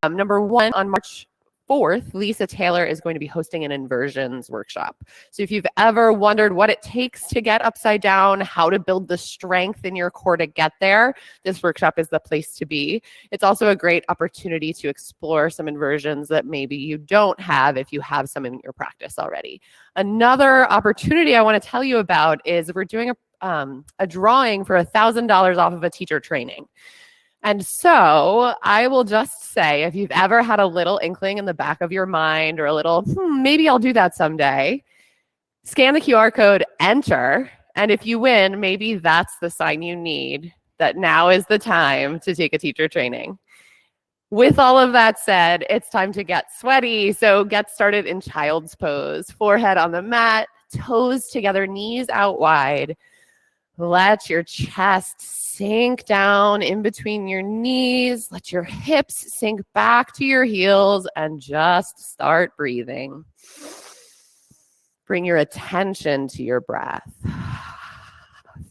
Number one, on March 4th, Lisa Taylor is going to be hosting an inversions workshop. So if you've ever wondered what it takes to get upside down, how to build the strength in your core to get there, this workshop is the place to be. It's also a great opportunity to explore some inversions that maybe you don't have if you have some in your practice already. Another opportunity I want to tell you about is we're doing a drawing for $1,000 off of a teacher training. And so I will just say, if you've ever had a little inkling in the back of your mind or a little, maybe I'll do that someday, scan the QR code, enter, and if you win, maybe that's the sign you need that now is the time to take a teacher training. With all of that said, it's time to get sweaty. So get started in child's pose, forehead on the mat, toes together, knees out wide. Let your chest sink down in between your knees. Let your hips sink back to your heels and just start breathing. Bring your attention to your breath.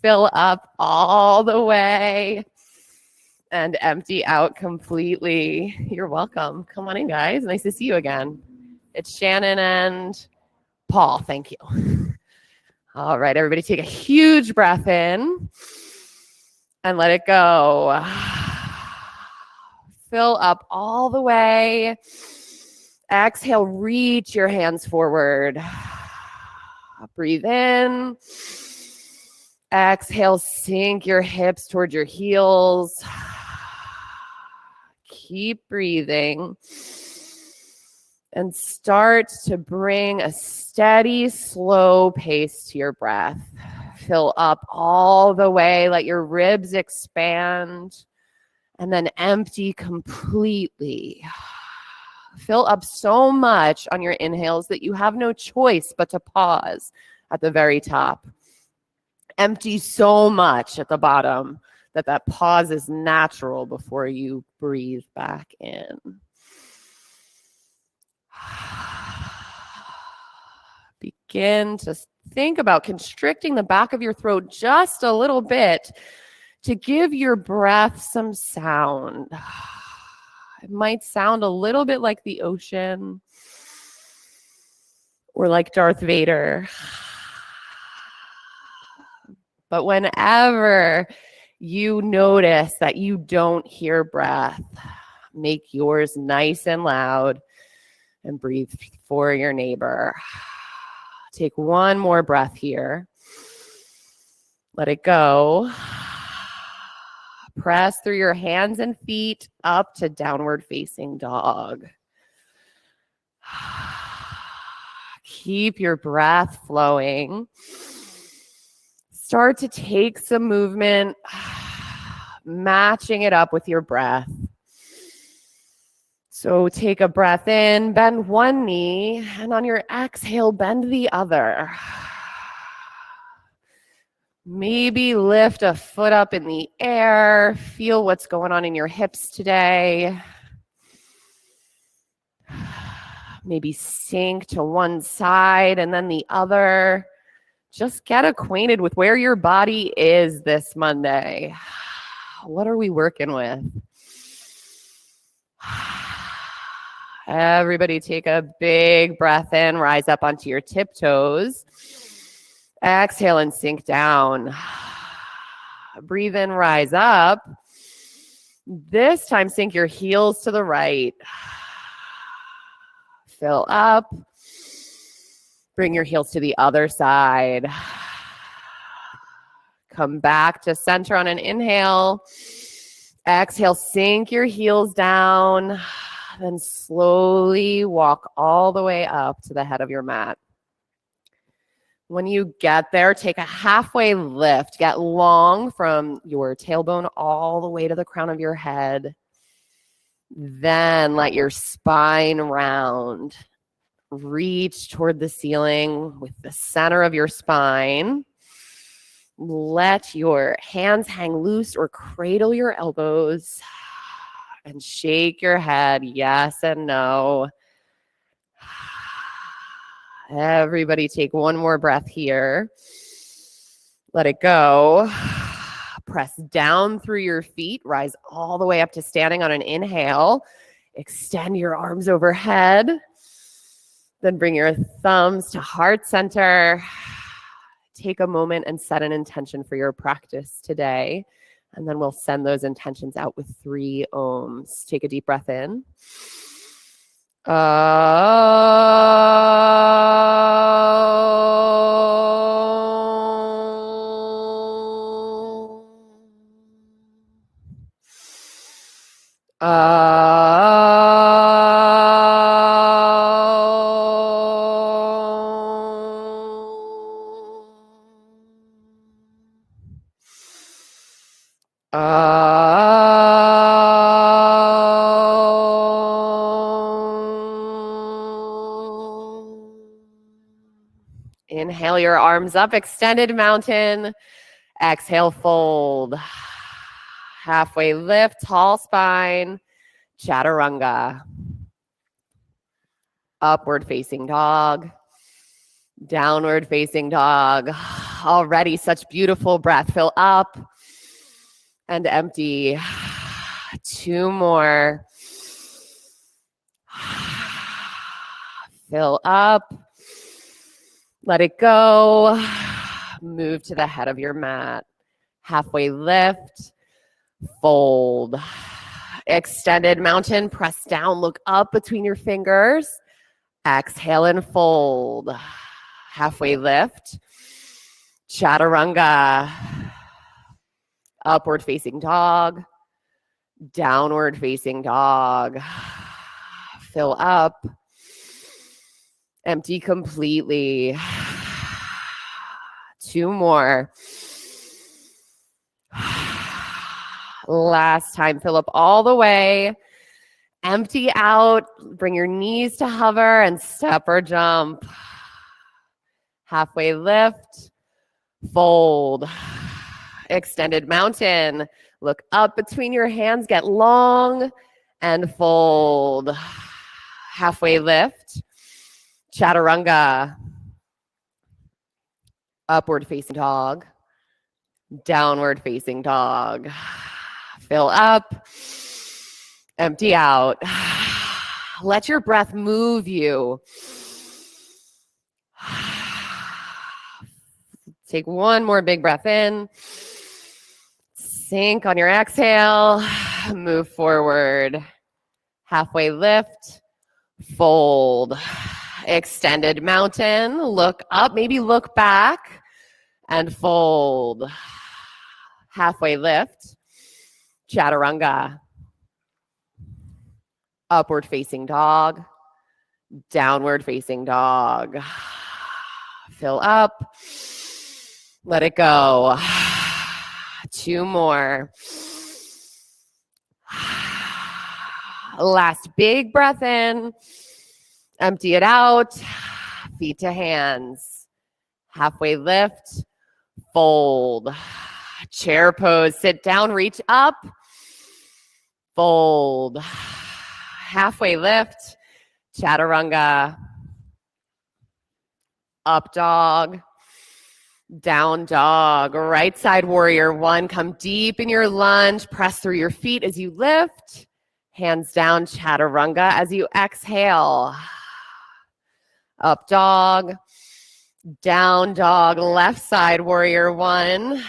Fill up all the way and empty out completely. You're welcome. Come on in, guys. Nice to see you again. It's Shannon and Paul. Thank you. All right, everybody take a huge breath in and let it go. Fill up all the way. Exhale, reach your hands forward. Breathe in. Exhale, sink your hips toward your heels. Keep breathing. And start to bring a steady, slow pace to your breath. Fill up all the way. Let your ribs expand. And then empty completely. Fill up so much on your inhales that you have no choice but to pause at the very top. Empty so much at the bottom that pause is natural before you breathe back in. Begin to think about constricting the back of your throat just a little bit to give your breath some sound. It might sound a little bit like the ocean or like Darth Vader. But whenever you notice that you don't hear breath, make yours nice and loud and breathe for your neighbor. Take one more breath here. Let it go. Press through your hands and feet up to downward facing dog. Keep your breath flowing. Start to take some movement, matching it up with your breath. So take a breath in, bend one knee, and on your exhale, bend the other. Maybe lift a foot up in the air. Feel what's going on in your hips today. Maybe sink to one side and then the other. Just get acquainted with where your body is this Monday. What are we working with? Everybody take a big breath in, rise up onto your tiptoes. Exhale and sink down. Breathe in, rise up. This time, sink your heels to the right. Fill up. Bring your heels to the other side. Come back to center on an inhale. Exhale, sink your heels down. Then slowly walk all the way up to the head of your mat. When you get there, take a halfway lift. Get long from your tailbone all the way to the crown of your head. Then let your spine round. Reach toward the ceiling with the center of your spine. Let your hands hang loose or cradle your elbows. And shake your head, yes and no. Everybody take one more breath here. Let it go. Press down through your feet. Rise all the way up to standing on an inhale. Extend your arms overhead. Then bring your thumbs to heart center. Take a moment and set an intention for your practice today. And then we'll send those intentions out with 3 ohms. Take a deep breath in. Inhale your arms up, extended mountain. Exhale, fold. Halfway lift, tall spine, chaturanga. Upward facing dog. Downward facing dog. Already such beautiful breath. Fill up and empty. 2 more. Fill up. Let it go. Move to the head of your mat. Halfway lift. Fold. Extended mountain. Press down. Look up between your fingers. Exhale and fold. Halfway lift. Chaturanga. Upward facing dog. Downward facing dog. Fill up. Empty completely. 2 more. Last time. Fill up all the way. Empty out. Bring your knees to hover and step or jump. Halfway lift. Fold. Extended mountain. Look up between your hands. Get long and fold. Halfway lift. Chaturanga. Upward facing dog. Downward facing dog. Fill up. Empty out. Let your breath move you. Take 1 more big breath in. Sink on your exhale. Move forward. Halfway lift. Fold. Extended mountain. Look up, maybe look back and fold. Halfway lift. Chaturanga. Upward facing dog. Downward facing dog. Fill up. Let it go. 2 more. Last big breath in. Empty it out. Feet to hands. Halfway lift. Fold. Chair pose. Sit down. Reach up. Fold. Halfway lift. Chaturanga. Up dog. Down dog. Right side warrior 1. Come deep in your lunge. Press through your feet as you lift. Hands down, chaturanga as you exhale. Up dog. Down dog. Left side warrior 1.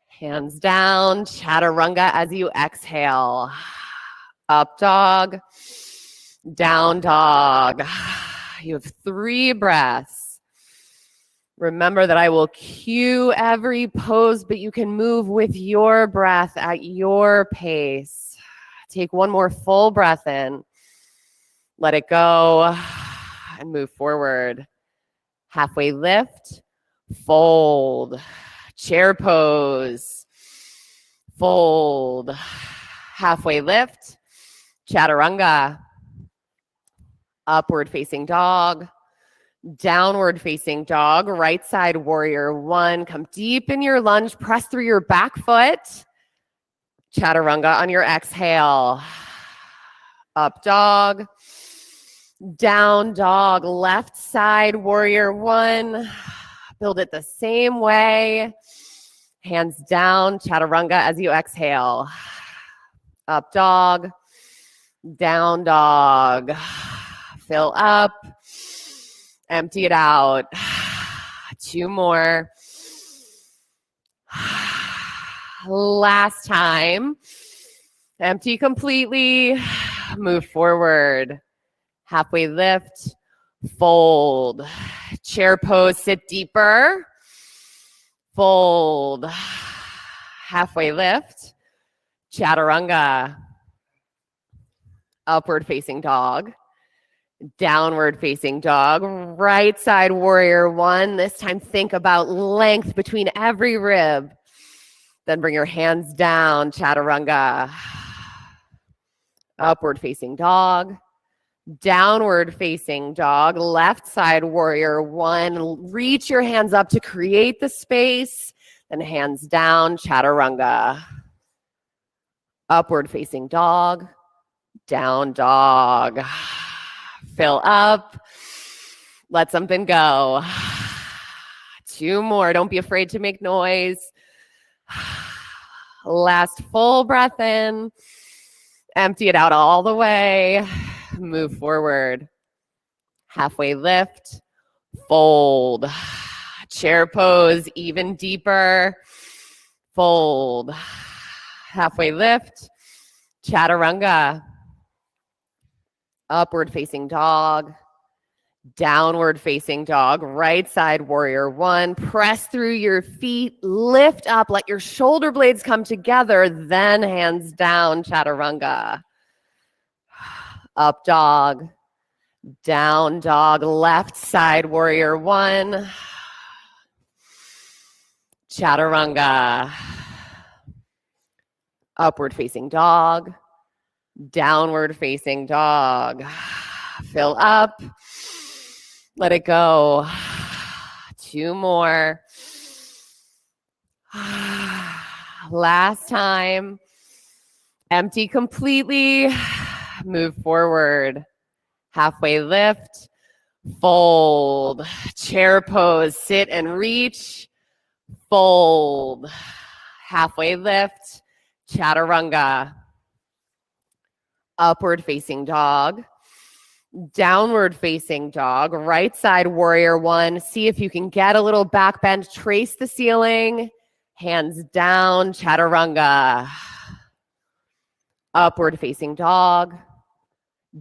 Hands down, chaturanga as you exhale. Up dog. Down dog. You have 3 breaths. Remember that I will cue every pose, but you can move with your breath at your pace. Take 1 more full breath in. Let it go and move forward. Halfway lift, fold, chair pose, fold, halfway lift, chaturanga, upward facing dog, downward facing dog, right side warrior 1. Come deep in your lunge, press through your back foot, chaturanga on your exhale. Up dog, down dog, left side warrior 1. Build it the same way. Hands down, chaturanga as you exhale. Up dog, down dog. Fill up, empty it out. 2 more. Last time. Empty completely. Move forward. Halfway lift. Fold. Chair pose, sit deeper. Fold. Halfway lift. Chaturanga. Upward facing dog. Downward facing dog. Right side warrior one. This time think about length between every rib. Then bring your hands down, chaturanga. Upward facing dog. Downward facing dog. Left side warrior one. Reach your hands up to create the space. Then hands down, chaturanga. Upward facing dog. Down dog. Fill up. Let something go. 2 more. Don't be afraid to make noise. Last full breath in. Empty it out all the way. Move forward. Halfway lift. Fold. Chair pose, even deeper. Fold. Halfway lift. Chaturanga. Upward facing dog. Downward facing dog. Right side warrior one. Press through your feet. Lift up. Let your shoulder blades come together. Then hands down, chaturanga. Up dog. Down dog. Left side warrior one. Chaturanga. Upward facing dog. Downward facing dog. Fill up. Let it go. 2 more. Last time. Empty completely. Move forward. Halfway lift. Fold. Chair pose. Sit and reach. Fold. Halfway lift. Chaturanga. Upward facing dog. Downward facing dog. Right side warrior one. See if you can get a little back bend. Trace the ceiling. Hands down, chaturanga. Upward facing dog.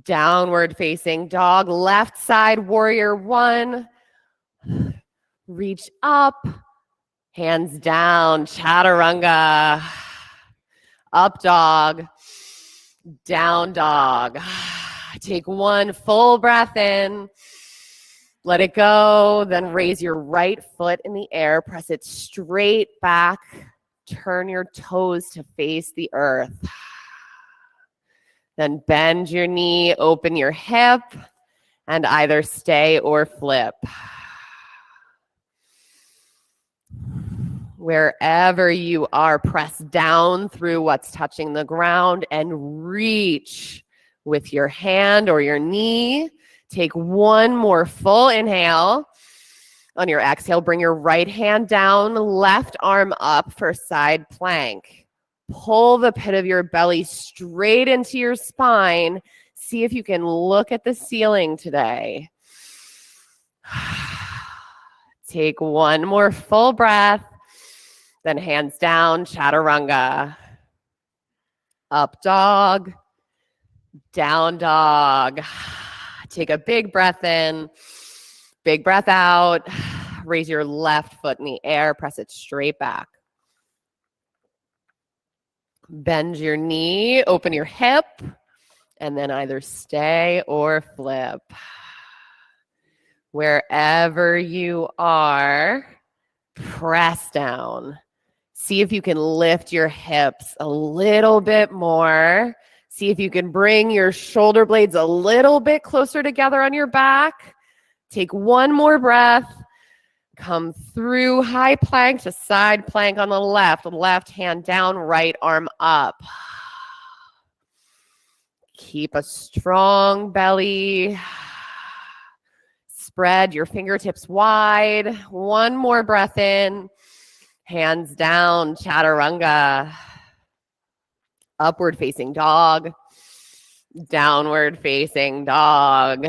Downward facing dog. Left side warrior one. Reach up. Hands down, chaturanga. Up dog. Down dog. Take 1 full breath in. Let it go. Then raise your right foot in the air. Press it straight back. Turn your toes to face the earth. Then bend your knee, open your hip, and either stay or flip. Wherever you are, press down through what's touching the ground and reach with your hand or your knee. Take 1 more full inhale. On your exhale, bring your right hand down, left arm up for side plank. Pull the pit of your belly straight into your spine. See if you can look at the ceiling today. Take 1 more full breath. Then hands down, chaturanga. Up dog. Down dog. Take a big breath in. Big breath out. Raise your left foot in the air. Press it straight back. Bend your knee. Open your hip. And then either stay or flip. Wherever you are, press down. See if you can lift your hips a little bit more. See if you can bring your shoulder blades a little bit closer together on your back. Take 1 more breath. Come through high plank to side plank on the left hand down, right arm up. Keep a strong belly. Spread your fingertips wide. 1 more breath in. Hands down, chaturanga. Upward facing dog, downward facing dog.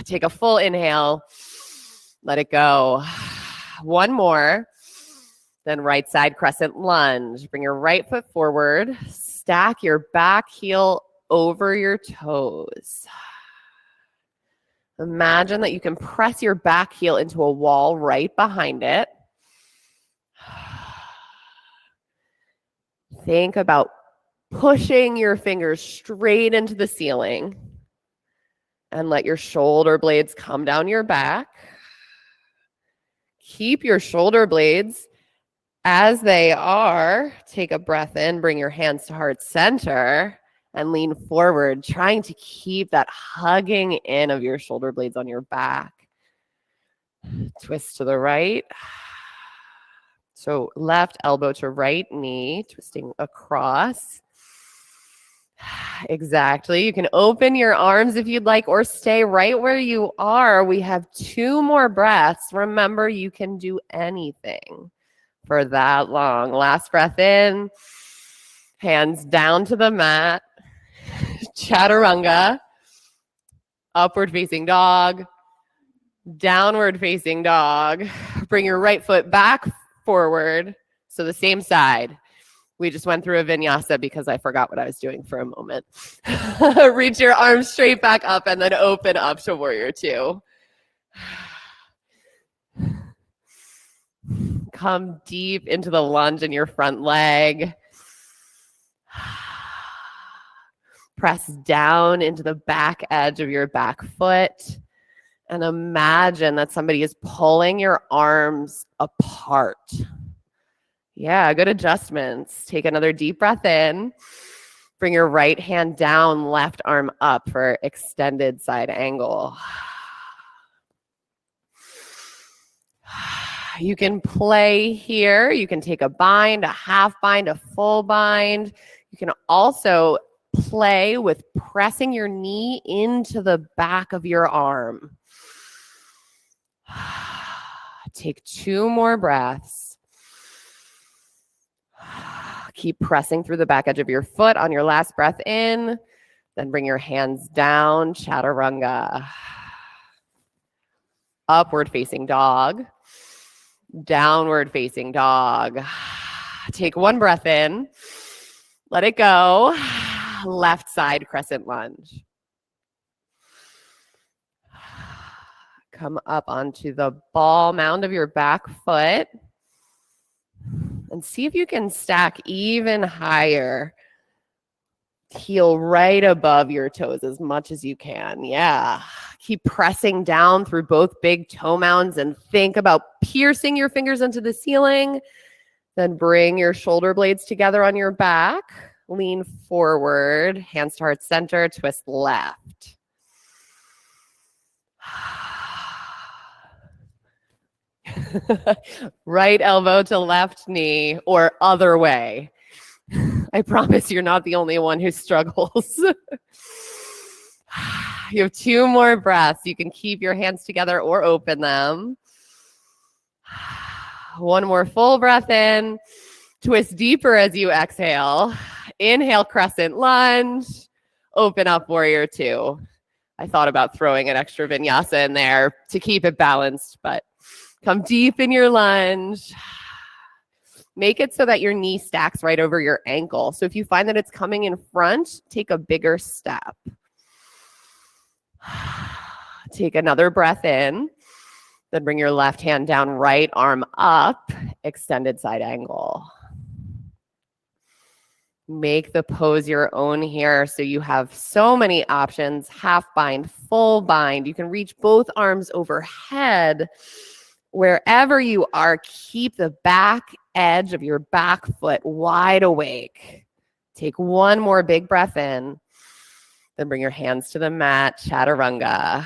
Take a full inhale. Let it go. One more. Then right side crescent lunge. Bring your right foot forward. Stack your back heel over your toes. Imagine that you can press your back heel into a wall right behind it. Think about pushing your fingers straight into the ceiling and let your shoulder blades come down your back. Keep your shoulder blades as they are. Take a breath in, bring your hands to heart center and lean forward, trying to keep that hugging in of your shoulder blades on your back. Twist to the right. So left elbow to right knee, twisting across. Exactly. You can open your arms if you'd like, or stay right where you are. We have 2 more breaths. Remember, you can do anything for that long. Last breath in, hands down to the mat, chaturanga, upward facing dog, downward facing dog. Bring your right foot back forward, so the same side. We just went through a vinyasa because I forgot what I was doing for a moment. Reach your arms straight back up and then open up to warrior 2. Come deep into the lunge in your front leg. Press down into the back edge of your back foot. And imagine that somebody is pulling your arms apart. Yeah, good adjustments. Take another deep breath in. Bring your right hand down, left arm up for extended side angle. You can play here. You can take a bind, a half bind, a full bind. You can also play with pressing your knee into the back of your arm. Take 2 more breaths. Keep pressing through the back edge of your foot on your last breath in. Then bring your hands down, chaturanga. Upward facing dog. Downward facing dog. Take 1 breath in. Let it go. Left side crescent lunge. Come up onto the ball mound of your back foot. And see if you can stack even higher. Heel right above your toes as much as you can. Yeah. Keep pressing down through both big toe mounds and think about piercing your fingers into the ceiling. Then bring your shoulder blades together on your back. Lean forward, hands to heart center, twist left. Right elbow to left knee or other way. I promise you're not the only one who struggles. You have 2 more breaths. You can keep your hands together or open them. 1 more full breath in. Twist deeper as you exhale. Inhale, crescent lunge. Open up, warrior 2. I thought about throwing an extra vinyasa in there to keep it balanced, but come deep in your lunge. Make it so that your knee stacks right over your ankle. So if you find that it's coming in front, take a bigger step. Take another breath in. Then bring your left hand down, right arm up, extended side angle. Make the pose your own here. So you have so many options: half bind, full bind. You can reach both arms overhead. Wherever you are, keep the back edge of your back foot wide awake. Take 1 more big breath in. Then bring your hands to the mat, chaturanga.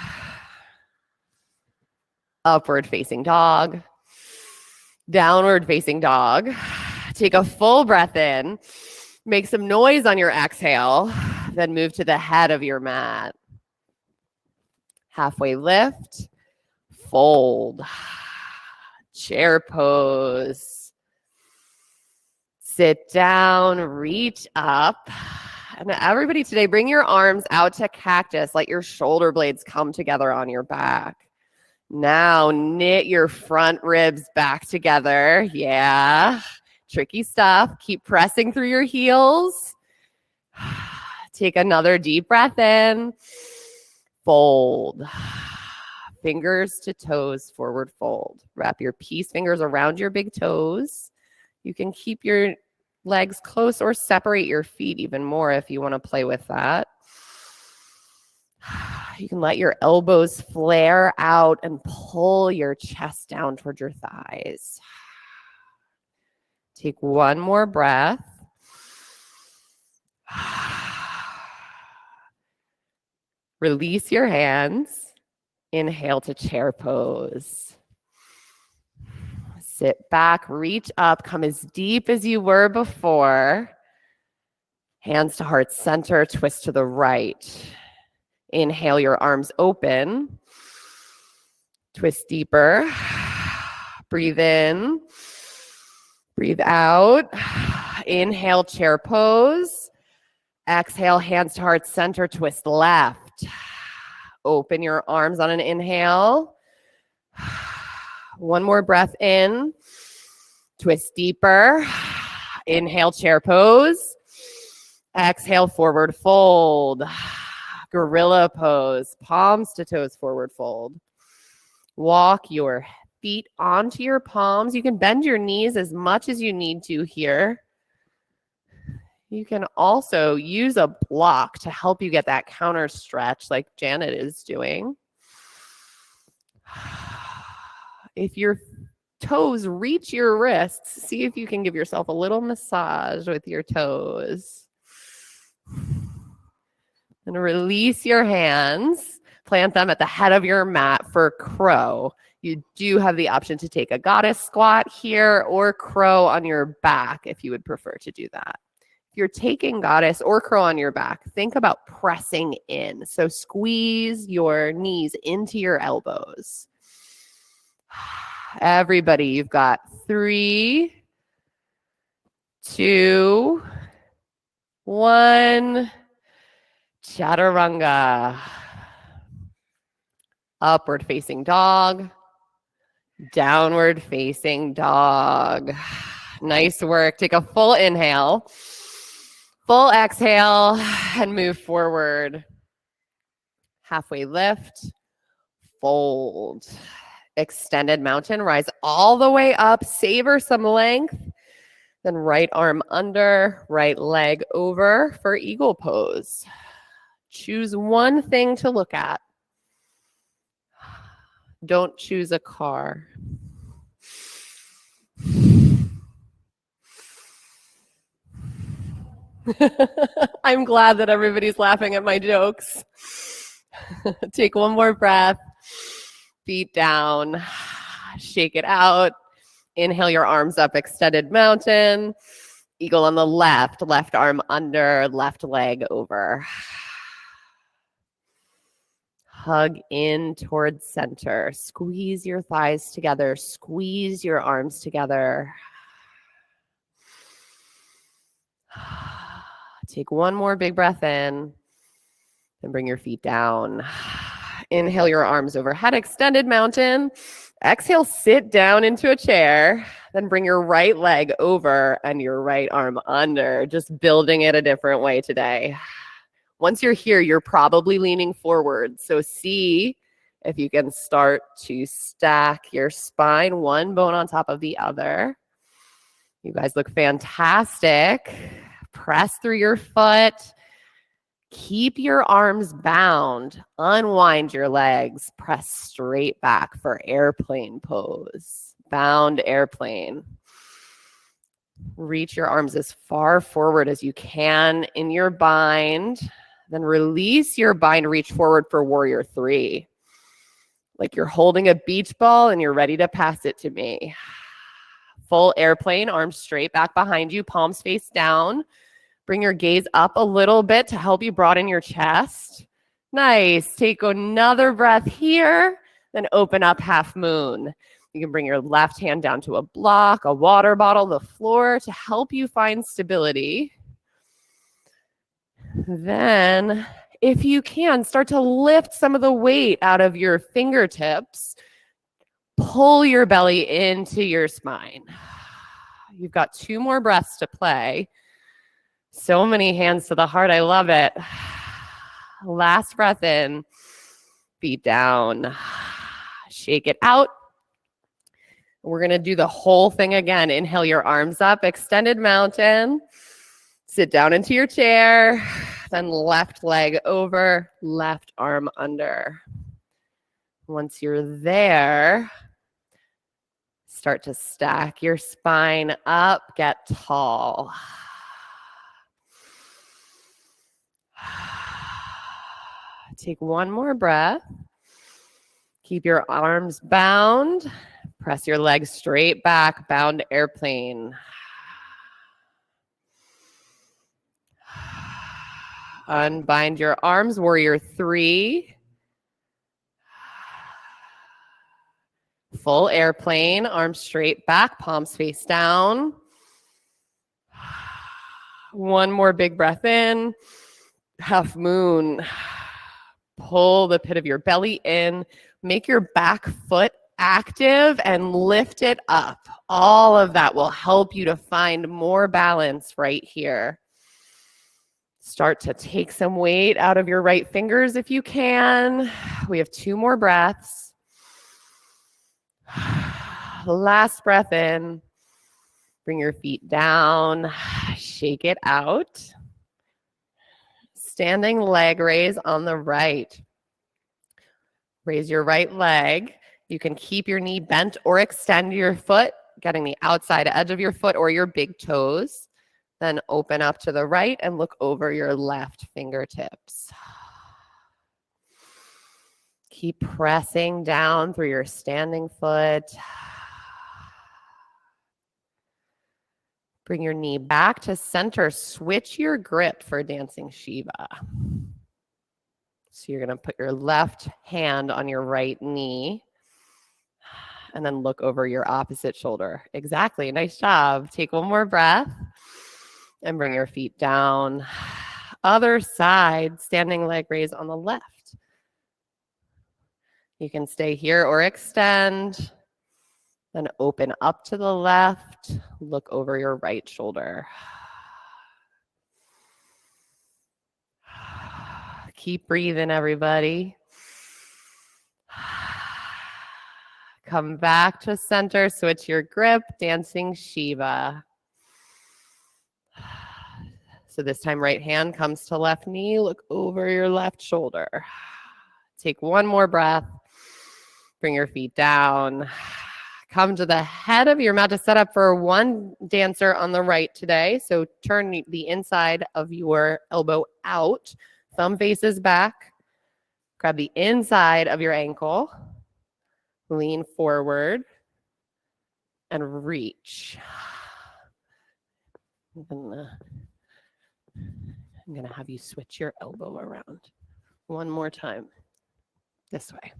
Upward facing dog. Downward facing dog. Take a full breath in. Make some noise on your exhale. Then move to the head of your mat. Halfway lift. Fold. Chair pose. Sit down, reach up. And everybody today, bring your arms out to cactus. Let your shoulder blades come together on your back. Now knit your front ribs back together. Yeah, tricky stuff. Keep pressing through your heels. Take another deep breath in. Fold. Fingers to toes, forward fold. Wrap your peace fingers around your big toes. You can keep your legs close or separate your feet even more if you want to play with that. You can let your elbows flare out and pull your chest down towards your thighs. Take one more breath. Release your hands. Inhale to chair pose. Sit back, reach up, come as deep as you were before. Hands to heart center, twist to the right. Inhale, your arms open. Twist deeper. Breathe in. Breathe out. Inhale, chair pose. Exhale, hands to heart center, twist left. Open your arms on an inhale. One more breath in. Twist deeper. Inhale, chair pose. Exhale, forward fold. Gorilla pose. Palms to toes, forward fold. Walk your feet onto your palms. You can bend your knees as much as you need to here. You can also use a block to help you get that counter stretch like Janet is doing. If your toes reach your wrists, see if you can give yourself a little massage with your toes. And release your hands. Plant them at the head of your mat for crow. You do have the option to take a goddess squat here or crow on your back if you would prefer to do that. If you're taking goddess or crow on your back, think about pressing in. So squeeze your knees into your elbows. Everybody, you've got 3, 2, 1. Chaturanga. Upward facing dog. Downward facing dog. Nice work. Take a full inhale. Full exhale and move forward. Halfway lift. Fold. Extended mountain. Rise all the way up. Savor some length. Then right arm under, right leg over for eagle pose. Choose one thing to look at. Don't choose a car. I'm glad that everybody's laughing at my jokes. Take one more breath. Feet down. Shake it out. Inhale your arms up, extended mountain. Eagle on the left arm under, left leg over. Hug in towards center. Squeeze your thighs together. Squeeze your arms together. Take one more big breath in. Then bring your feet down. Inhale your arms overhead, extended mountain. Exhale, sit down into a chair. Then bring your right leg over and your right arm under. Just building it a different way today. Once you're here, you're probably leaning forward. So see if you can start to stack your spine, one bone on top of the other. You guys look fantastic. Press through your foot. Keep your arms bound. Unwind your legs. Press straight back for airplane pose. Bound airplane. Reach your arms as far forward as you can in your bind. Then release your bind, reach forward for warrior 3. Like you're holding a beach ball and you're ready to pass it to me. Full airplane, arms straight back behind you, palms face down. Bring your gaze up a little bit to help you broaden your chest. Nice. Take another breath here, then open up half moon. You can bring your left hand down to a block, a water bottle, the floor to help you find stability. Then, if you can, start to lift some of the weight out of your fingertips. Pull your belly into your spine. You've got 2 more breaths to play. So many hands to the heart. I love it. Last breath in. Feet down. Shake it out. We're going to do the whole thing again. Inhale your arms up, extended mountain. Sit down into your chair. Then left leg over, left arm under. Once you're there, start to stack your spine up, get tall. Take one more breath. Keep your arms bound. Press your legs straight back, bound airplane. Unbind your arms, warrior 3. Full airplane, arms straight back, palms face down. One more big breath in. Half moon. Pull the pit of your belly in. Make your back foot active and lift it up. All of that will help you to find more balance right here. Start to take some weight out of your right fingers if you can. We have 2 more breaths. Last breath in. Bring your feet down. Shake it out. Standing leg raise on the right. Raise your right leg. You can keep your knee bent or extend your foot, getting the outside edge of your foot or your big toes. Then open up to the right and look over your left fingertips. Keep pressing down through your standing foot. Bring your knee back to center. Switch your grip for dancing Shiva. So you're going to put your left hand on your right knee and then look over your opposite shoulder. Exactly. Nice job. Take one more breath and bring your feet down. Other side, standing leg raise on the left. You can stay here or extend. Then open up to the left. Look over your right shoulder. Keep breathing, everybody. Come back to center. Switch your grip. Dancing Shiva. So this time, right hand comes to left knee. Look over your left shoulder. Take one more breath. Bring your feet down. Come to the head of your mat to set up for one dancer on the right today. So turn the inside of your elbow out. Thumb faces back. Grab the inside of your ankle. Lean forward and reach. I'm going to have you switch your elbow around. One more time. This way.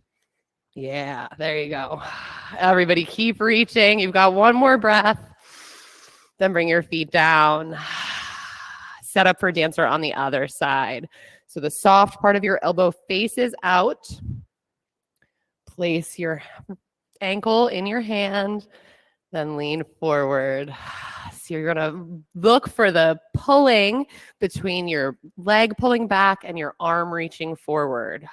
Yeah, there you go. Everybody keep reaching. You've got one more breath. Then bring your feet down. Set up for dancer on the other side. So the soft part of your elbow faces out. Place your ankle in your hand. Then lean forward. So you're going to look for the pulling between your leg pulling back and your arm reaching forward.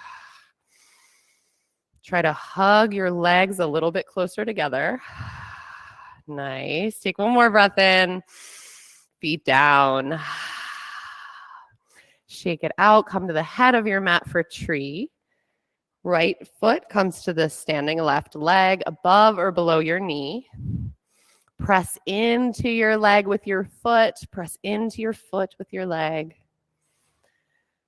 Try to hug your legs a little bit closer together. Nice. Take one more breath in. Feet down. Shake it out. Come to the head of your mat for tree. Right foot comes to the standing left leg above or below your knee. Press into your leg with your foot. Press into your foot with your leg.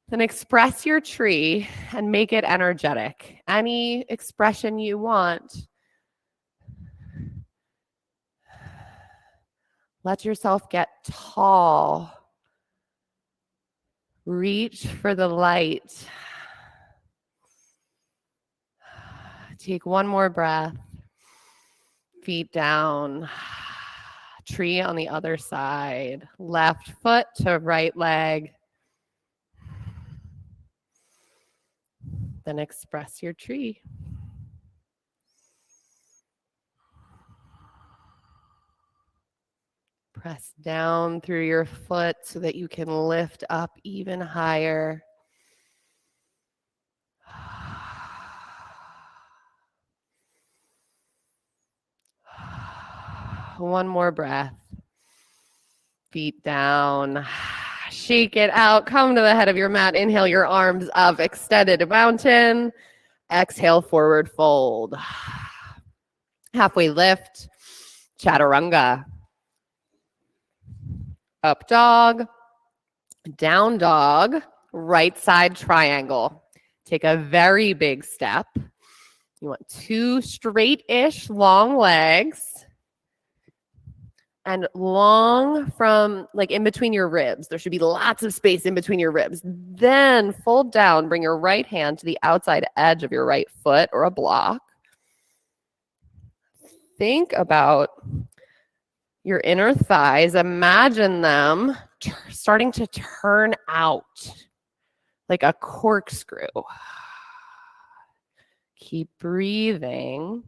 Then express your tree and make it energetic. Any expression you want. Let yourself get tall. Reach for the light. Take one more breath. Feet down. Tree on the other side. Left foot to right leg. Then express your tree. Press down through your foot so that you can lift up even higher. One more breath. Feet down. Shake it out. Come to the head of your mat. Inhale your arms up, extended mountain. Exhale, forward fold. Halfway lift. Chaturanga. Up dog. Down dog. Right side triangle. Take a very big step. You want 2 straight-ish long legs. And long from like in between your ribs. There should be lots of space in between your ribs. Then fold down, bring your right hand to the outside edge of your right foot or a block. Think about your inner thighs. Imagine them starting to turn out like a corkscrew. Keep breathing.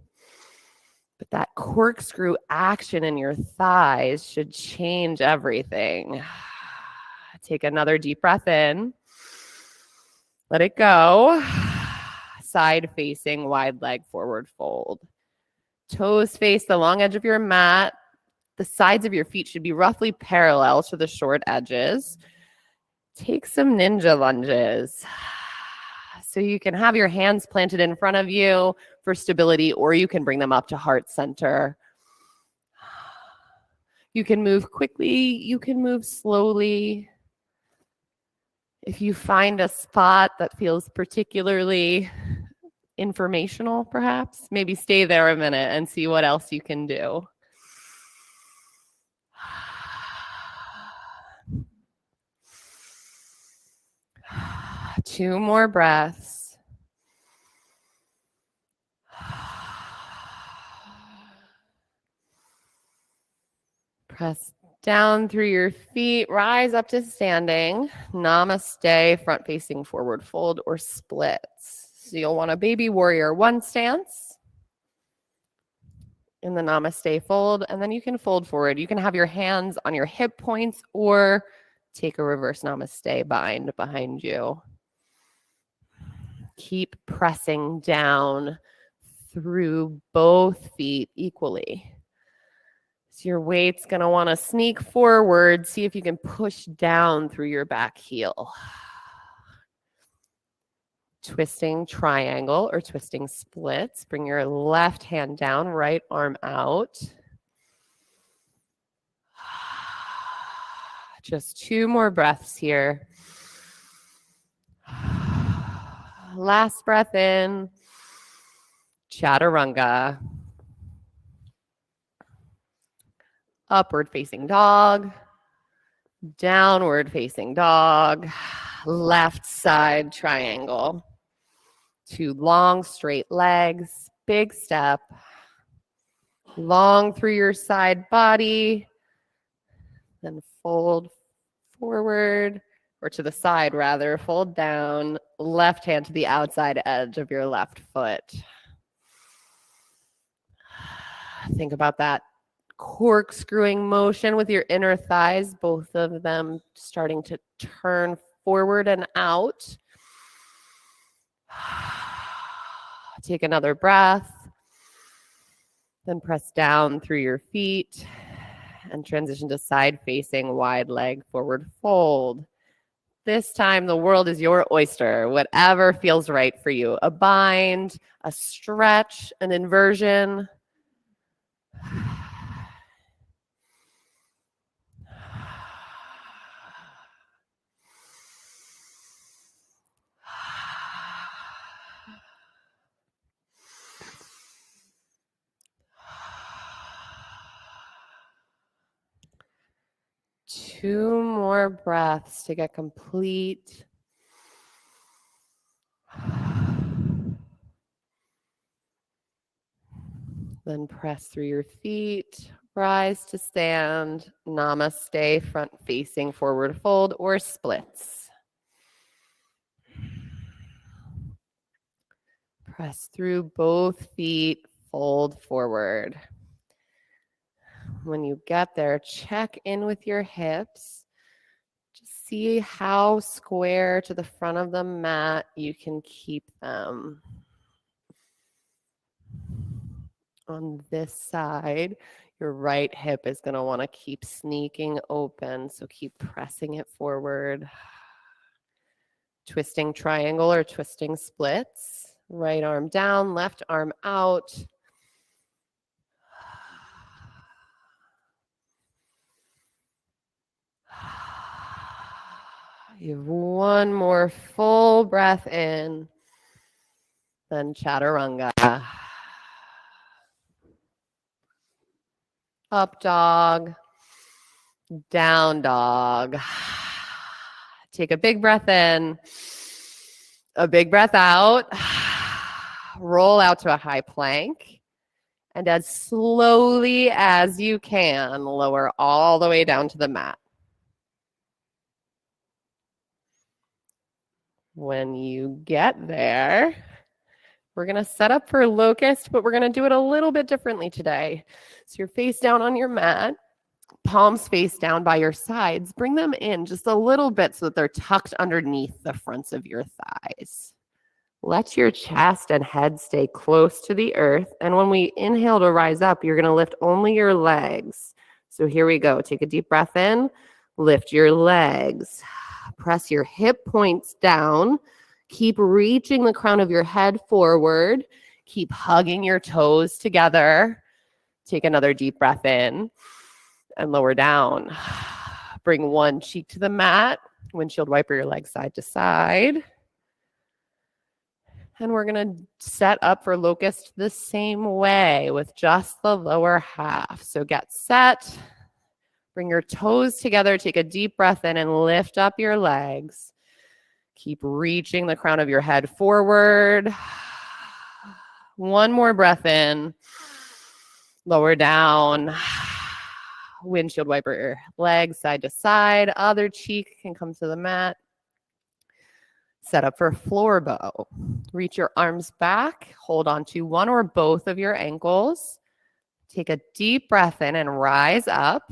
But that corkscrew action in your thighs should change everything. Take another deep breath in. Let it go. Side facing, wide leg forward fold. Toes face the long edge of your mat. The sides of your feet should be roughly parallel to the short edges. Take some ninja lunges. So you can have your hands planted in front of you for stability, or you can bring them up to heart center. You can move quickly, you can move slowly. If you find a spot that feels particularly informational, perhaps, maybe stay there a minute and see what else you can do. Two more breaths. Press down through your feet, rise up to standing. Namaste, front facing forward fold or splits. So you'll want a baby warrior 1 stance in the namaste fold, and then you can fold forward. You can have your hands on your hip points or take a reverse namaste bind behind you. Keep pressing down through both feet equally. So your weight's going to want to sneak forward. See if you can push down through your back heel. Twisting triangle or twisting splits. Bring your left hand down, right arm out. Just 2 more breaths here. Last breath in. Chaturanga. Upward facing dog. Downward facing dog. Left side triangle. 2 long straight legs. Big step. Long through your side body. Then fold forward, or to the side rather. Fold down. Left hand to the outside edge of your left foot. Think about that corkscrewing motion with your inner thighs, both of them starting to turn forward and out. Take another breath. Then press down through your feet and transition to side facing wide leg forward fold. This time the world is your oyster, whatever feels right for you. A bind, a stretch, an inversion. Two more breaths to get complete. Then press through your feet, rise to stand, namaste, front facing forward fold or splits. Press through both feet, fold forward. When you get there, check in with your hips. Just see how square to the front of the mat you can keep them. On this side, your right hip is going to want to keep sneaking open, so keep pressing it forward. Twisting triangle or twisting splits. Right arm down, left arm out. You have one more full breath in, then chaturanga. Up dog, down dog. Take a big breath in, a big breath out. Roll out to a high plank. And as slowly as you can, lower all the way down to the mat. When you get there, we're going to set up for locust, but we're going to do it a little bit differently today. So you're face down on your mat, palms face down by your sides. Bring them in just a little bit so that they're tucked underneath the fronts of your thighs. Let your chest and head stay close to the earth. And when we inhale to rise up, you're going to lift only your legs. So here we go. Take a deep breath in. Lift your legs. Press your hip points down. Keep reaching the crown of your head forward. Keep hugging your toes together. Take another deep breath in and lower down. Bring one cheek to the mat. Windshield wiper your legs side to side. And we're going to set up for locust the same way with just the lower half. So get set. Bring your toes together. Take a deep breath in and lift up your legs. Keep reaching the crown of your head forward. One more breath in. Lower down. Windshield wiper your legs side to side. Other cheek can come to the mat. Set up for floor bow. Reach your arms back. Hold on to one or both of your ankles. Take a deep breath in and rise up.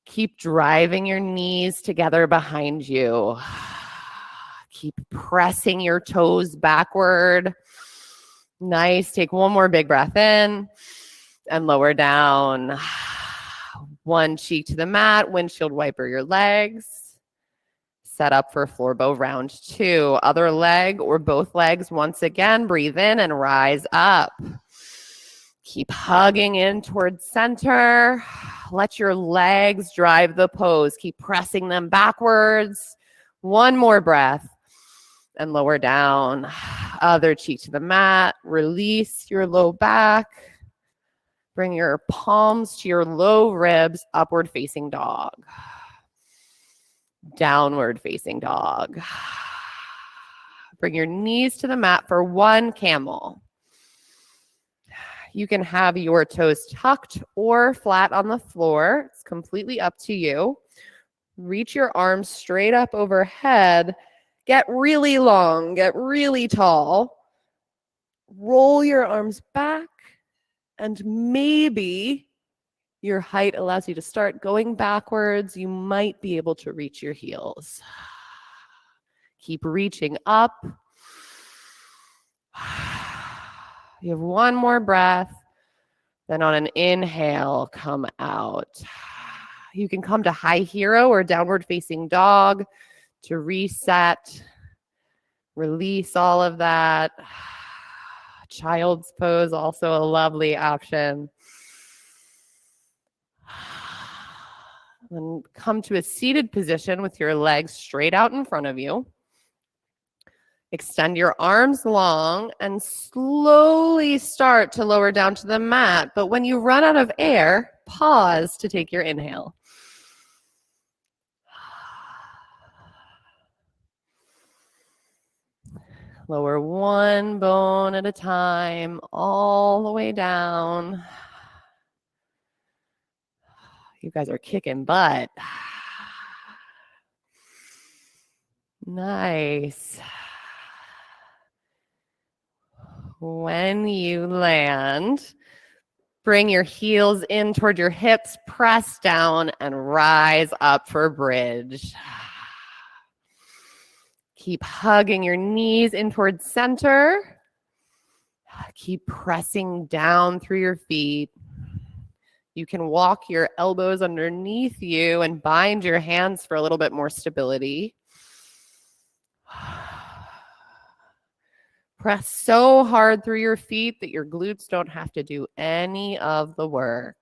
Keep driving your knees together behind you. Keep pressing your toes backward. Nice. Take one more big breath in and lower down. One cheek to the mat. Windshield wiper your legs. Set up for floor bow round 2. Other leg or both legs. Once again, breathe in and rise up. Keep hugging in towards center. Let your legs drive the pose. Keep pressing them backwards. One more breath and lower down. Other cheek to the mat. Release your low back. Bring your palms to your low ribs. Upward facing dog. Downward facing dog. Bring your knees to the mat for one camel. You can have your toes tucked or flat on the floor. It's completely up to you. Reach your arms straight up overhead. Get really long. Get really tall. Roll your arms back. And maybe your height allows you to start going backwards. You might be able to reach your heels. Keep reaching up. You have one more breath. Then on an inhale, come out. You can come to high hero or downward facing dog to reset. Release all of that. Child's pose, also a lovely option. Then come to a seated position with your legs straight out in front of you. Extend your arms long and slowly start to lower down to the mat. But when you run out of air, pause to take your inhale. Lower one bone at a time, all the way down. You guys are kicking butt. Nice. When you land, bring your heels in toward your hips, press down, and rise up for bridge. Keep hugging your knees in towards center. Keep pressing down through your feet. You can walk your elbows underneath you and bind your hands for a little bit more stability. Press so hard through your feet that your glutes don't have to do any of the work.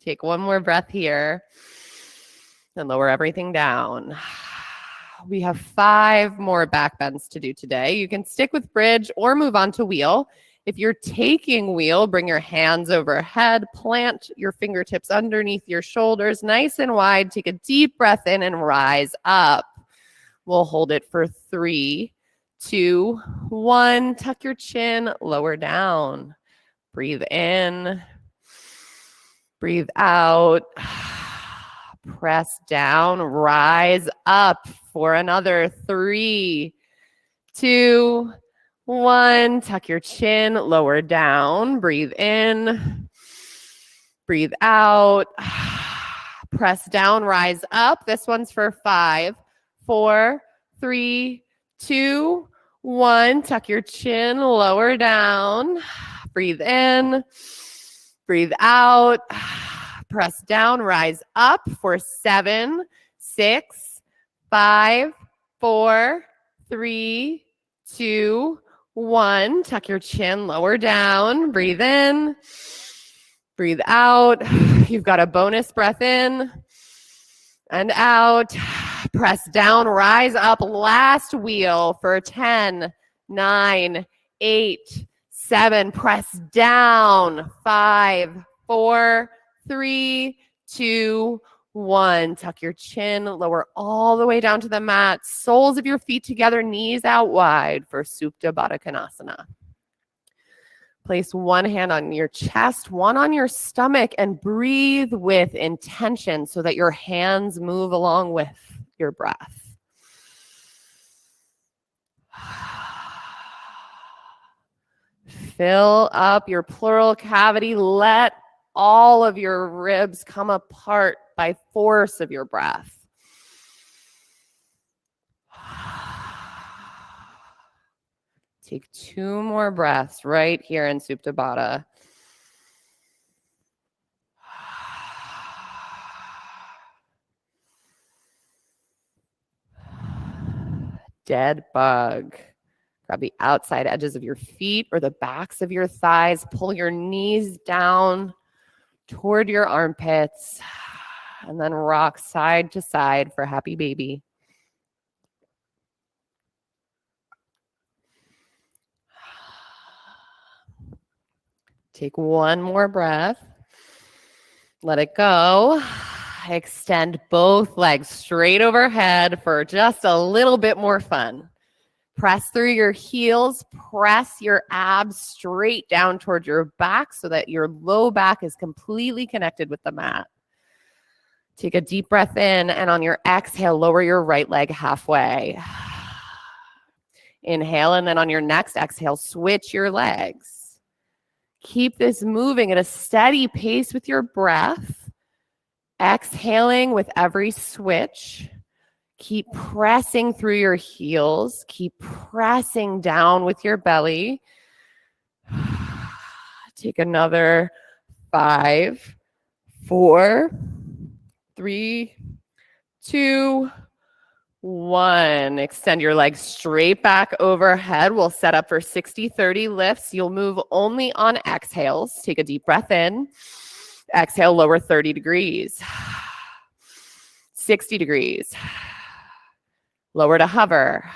Take one more breath here and lower everything down. We have 5 more back bends to do today. You can stick with bridge or move on to wheel. If you're taking wheel, bring your hands overhead, plant your fingertips underneath your shoulders, nice and wide. Take a deep breath in and rise up. We'll hold it for 3, 2, 1. Tuck your chin, lower down. Breathe in, breathe out. Press down, rise up for another 3, 2, 1. Tuck your chin, lower down. Breathe in, breathe out. Press down, rise up. This one's for 5, 4, 3, 2, 1. Tuck your chin, lower down. Breathe in, breathe out. Press down, rise up for 7, 6, 5, 4, 3, 2, 1. Tuck your chin, lower down. Breathe in, breathe out. You've got a bonus breath in and out. Press down, rise up. Last wheel for 10, 9, 8, 7. Press down. 5, 4, 3, 2, 1. Tuck your chin, lower all the way down to the mat. Soles of your feet together, knees out wide for Supta Baddha Konasana. Place one hand on your chest, one on your stomach, and breathe with intention so that your hands move along with your breath. Fill up your pleural cavity. Let all of your ribs come apart by force of your breath. Take 2 more breaths right here in Supta Baddha. Dead bug. Grab the outside edges of your feet or the backs of your thighs. Pull your knees down toward your armpits. And then rock side to side for happy baby. Take one more breath. Let it go. Extend both legs straight overhead for just a little bit more fun. Press through your heels. Press your abs straight down toward your back so that your low back is completely connected with the mat. Take a deep breath in, and on your exhale, lower your right leg halfway. Inhale, and then on your next exhale, switch your legs. Keep this moving at a steady pace with your breath. Exhaling with every switch. Keep pressing through your heels. Keep pressing down with your belly. Take another 5, 4, 3, 2, 1. Extend your legs straight back overhead. We'll set up for 60-30 lifts. You'll move only on exhales. Take a deep breath in. Exhale, lower 30 degrees. 60 degrees. Lower to hover.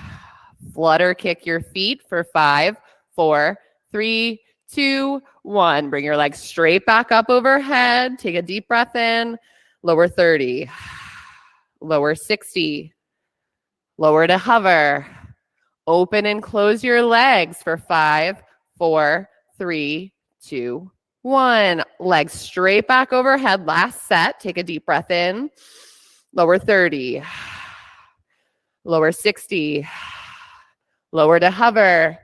Flutter kick your feet for 5, 4, 3, 2, 1. Bring your legs straight back up overhead. Take a deep breath in. Lower 30. Lower 60. Lower to hover. Open and close your legs for 5, 4, 3, 2, 1. Legs straight back overhead. Last set. Take a deep breath in. Lower 30. Lower 60. Lower to hover.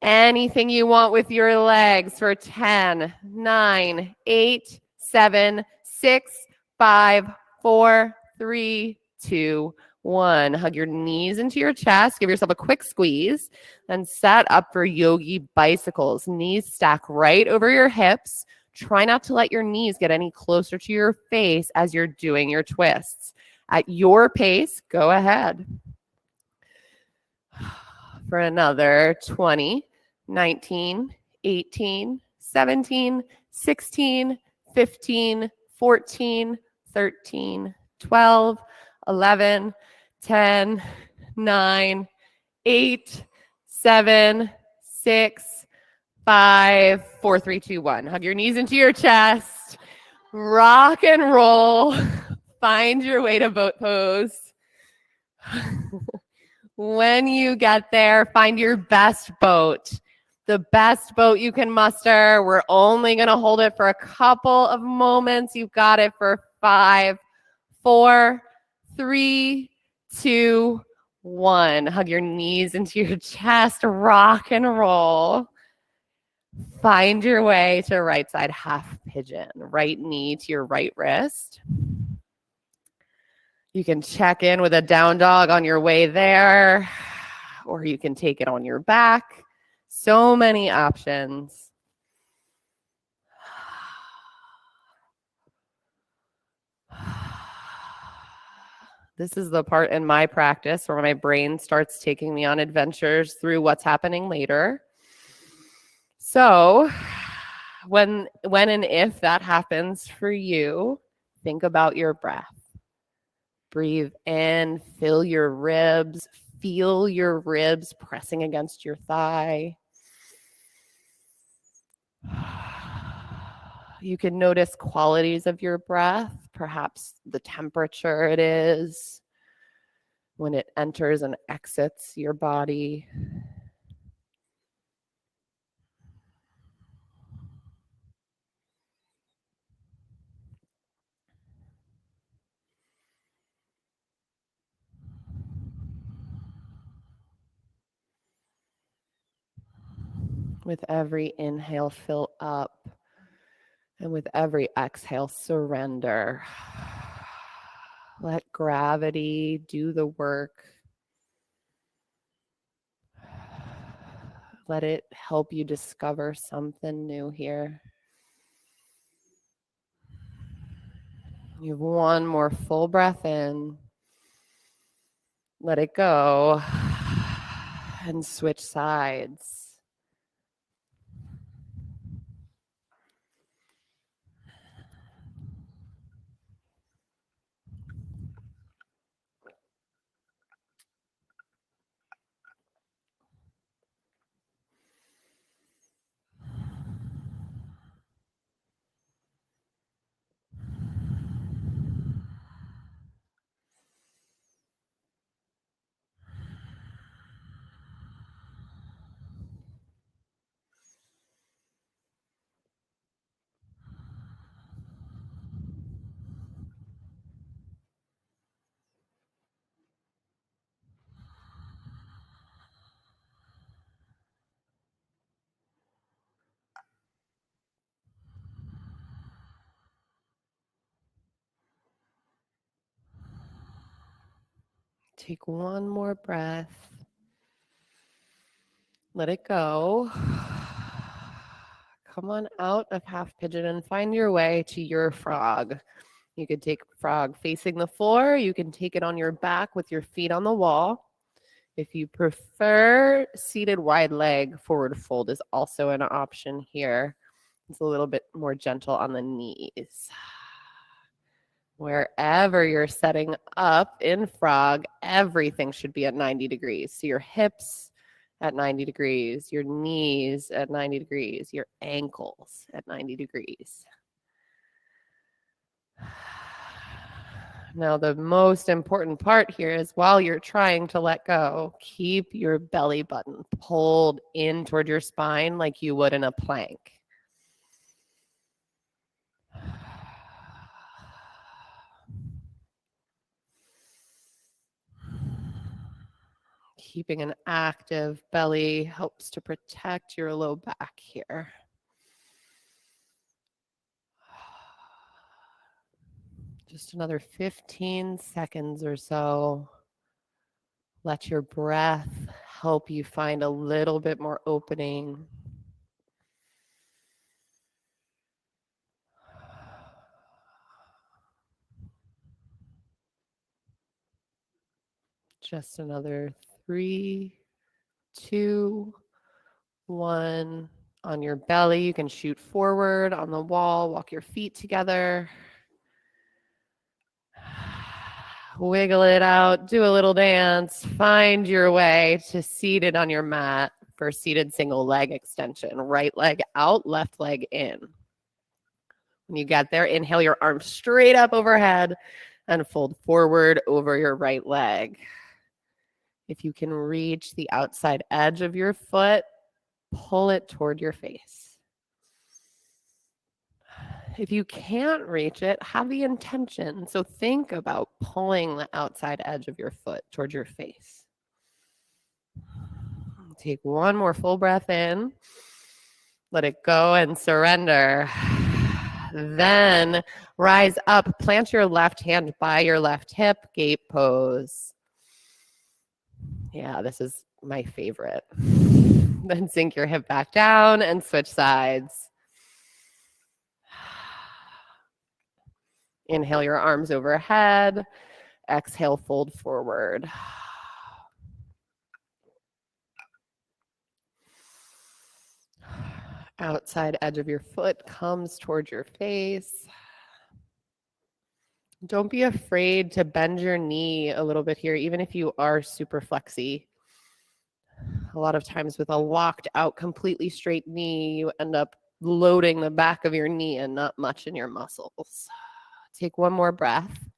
Anything you want with your legs for 10, 9, 8, 7, 6, 5, 4, 3, 2, 1. Hug your knees into your chest. Give yourself a quick squeeze. Then set up for yogi bicycles. Knees stack right over your hips. Try not to let your knees get any closer to your face as you're doing your twists. At your pace, go ahead. For another 20, 19, 18, 17, 16, 15, 14, 13, 12, 11, 10, 9, 8, 7, 6, 5, 4, 3, 2, 1. Hug your knees into your chest. Rock and roll. Find your way to boat pose. When you get there, find your best boat. The best boat you can muster. We're only going to hold it for a couple of moments. You've got it for 5, 4, 3, 2, 1. Hug your knees into your chest. Rock and roll. Find your way to right side half pigeon. Right knee to your right wrist. You can check in with a down dog on your way there, or you can take it on your back. So many options. This is the part in my practice where my brain starts taking me on adventures through what's happening later. So when and if that happens for you, think about your breath. Breathe in, fill your ribs, feel your ribs pressing against your thigh. You can notice qualities of your breath, perhaps the temperature it is, when it enters and exits your body. With every inhale, fill up. And with every exhale, surrender. Let gravity do the work. Let it help you discover something new here. You have one more full breath in. Let it go. And switch sides. Take one more breath. Let it go. Come on out of half pigeon and find your way to your frog. You could take frog facing the floor. You can take it on your back with your feet on the wall. If you prefer, seated wide leg forward fold is also an option here. It's a little bit more gentle on the knees. Wherever you're setting up in frog, everything should be at 90 degrees. So your hips at 90 degrees, your knees at 90 degrees, your ankles at 90 degrees. Now, the most important part here is while you're trying to let go, keep your belly button pulled in toward your spine like you would in a plank. Keeping an active belly helps to protect your low back here. Just another 15 seconds or so. Let your breath help you find a little bit more opening. Just another 3, 2, 1. On your belly, you can shoot forward on the wall, walk your feet together. Wiggle it out, do a little dance, find your way to seated on your mat for seated single leg extension. Right leg out, left leg in. When you get there, inhale your arms straight up overhead and fold forward over your right leg. If you can reach the outside edge of your foot, pull it toward your face. If you can't reach it, have the intention. So think about pulling the outside edge of your foot toward your face. Take one more full breath in. Let it go and surrender. Then rise up, plant your left hand by your left hip, gate pose. Yeah, this is my favorite. Then sink your hip back down and switch sides. Inhale your arms overhead. Exhale, fold forward. Outside edge of your foot comes towards your face. Don't be afraid to bend your knee a little bit here, even if you are super flexy. A lot of times with a locked out, completely straight knee, you end up loading the back of your knee and not much in your muscles. Take one more breath.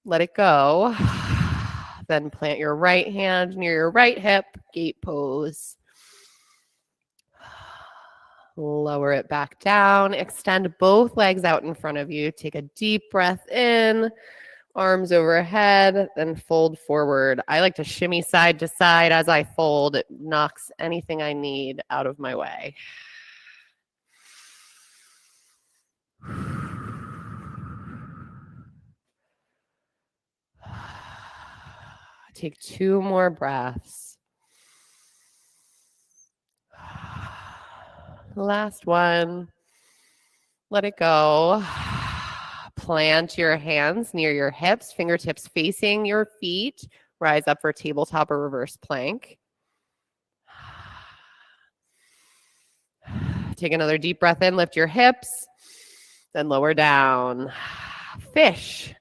Let it go. Then plant your right hand near your right hip, gate pose. Lower it back down. Extend both legs out in front of you. Take a deep breath in. Arms overhead, then fold forward. I like to shimmy side to side as I fold. It knocks anything I need out of my way. Take 2 more breaths. Last one. Let it go. Plant your hands near your hips, fingertips facing your feet. Rise up for tabletop or reverse plank. Take another deep breath in, lift your hips, then lower down. Fish.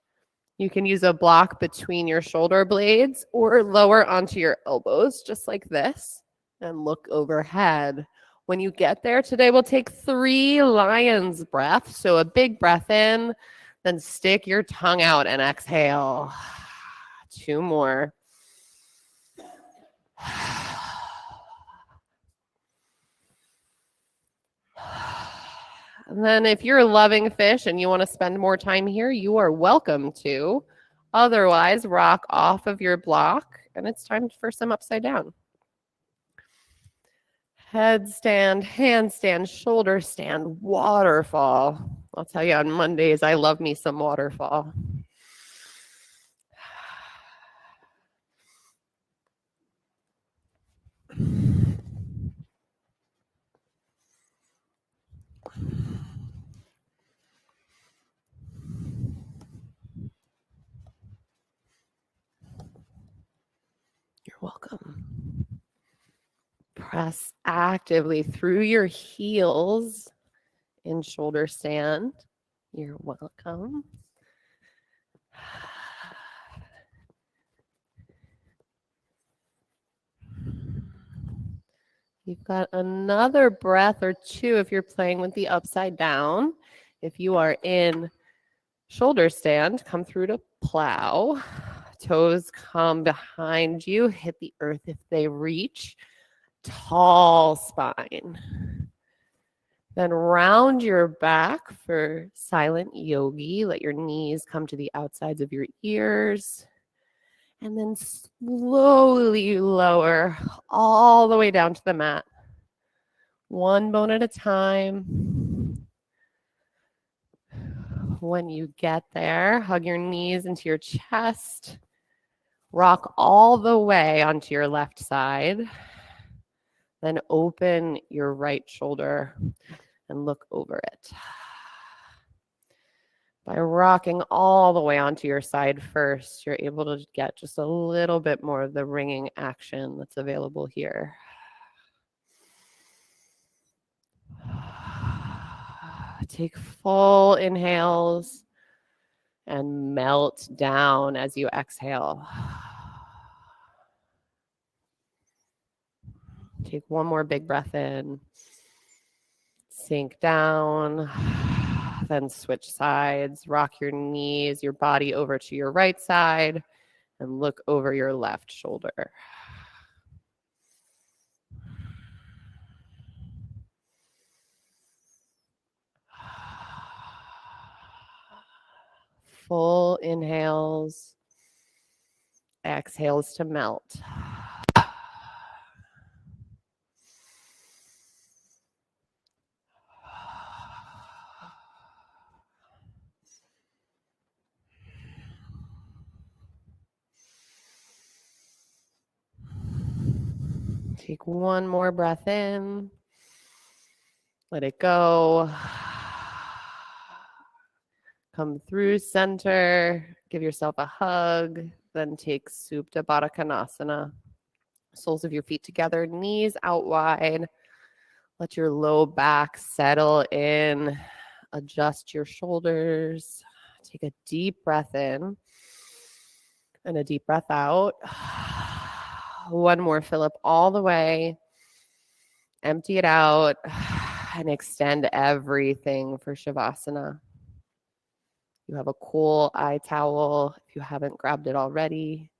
You can use a block between your shoulder blades or lower onto your elbows, just like this, and look overhead. When you get there, today we'll take 3 lion's breaths. So a big breath in, then stick your tongue out and exhale. 2 more. And then if you're loving fish and you want to spend more time here, you are welcome to. Otherwise, rock off of your block, and it's time for some upside down. Headstand, handstand, shoulder stand, waterfall. I'll tell you on Mondays, I love me some waterfall. You're welcome. Press actively through your heels in shoulder stand. You're welcome. You've got another breath or 2 if you're playing with the upside down. If you are in Shoulder stand, come through to plow. Toes come behind you, hit the earth if they reach. Tall spine. Then round your back for silent yogi. Let your knees come to the outsides of your ears. And then slowly lower all the way down to the mat. One bone at a time. When you get there, hug your knees into your chest. Rock all the way onto your left side. Then open your right shoulder and look over it. By rocking all the way onto your side first, you're able to get just a little bit more of the ringing action that's available here. Take full inhales and melt down as you exhale. Take one more big breath in. Sink down, then switch sides. Rock your knees, your body over to your right side, and look over your left shoulder. Full inhales, exhales to melt. Take one more breath in. Let it go. Come through center. Give yourself a hug. Then take Supta Baddha Konasana. Soles of your feet together, knees out wide. Let your low back settle in. Adjust your shoulders. Take a deep breath in and a deep breath out. One more, fill up all the way. Empty it out and extend everything for Shavasana. You have a cool eye towel if you haven't grabbed it already.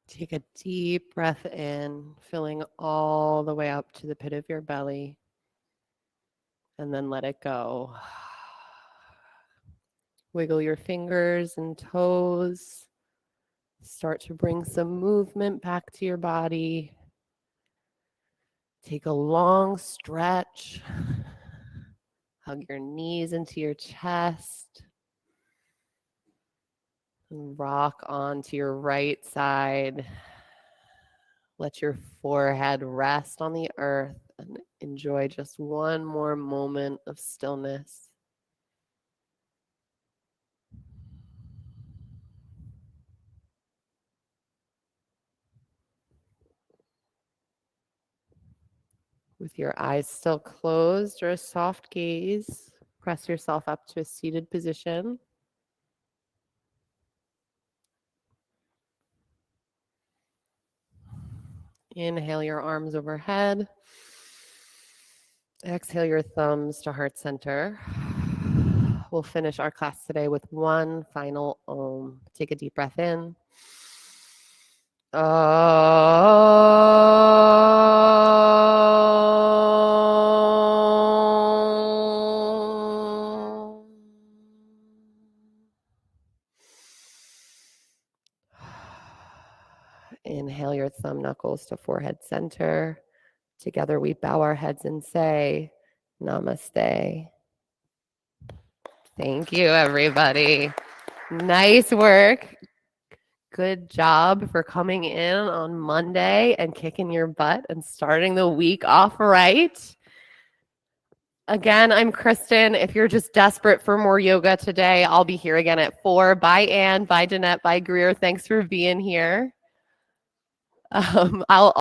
Take a deep breath in, filling all the way up to the pit of your belly, and then let it go. Wiggle your fingers and toes. Start to bring some movement back to your body. Take a long stretch. Hug your knees into your chest. And rock onto your right side. Let your forehead rest on the earth and enjoy just one more moment of stillness. With your eyes still closed or a soft gaze, press yourself up to a seated position. Inhale your arms overhead. Exhale your thumbs to heart center. We'll finish our class today with one final Om. Take a deep breath in. Inhale your thumb knuckles to forehead center. Together we bow our heads and say, Namaste. Thank you, everybody. Nice work. Good job for coming in on Monday and kicking your butt and starting the week off right. Again, I'm Kristen. If you're just desperate for more yoga today, I'll be here again at 4. Bye, Anne. Bye, Danette. Bye, Greer. Thanks for being here. I'll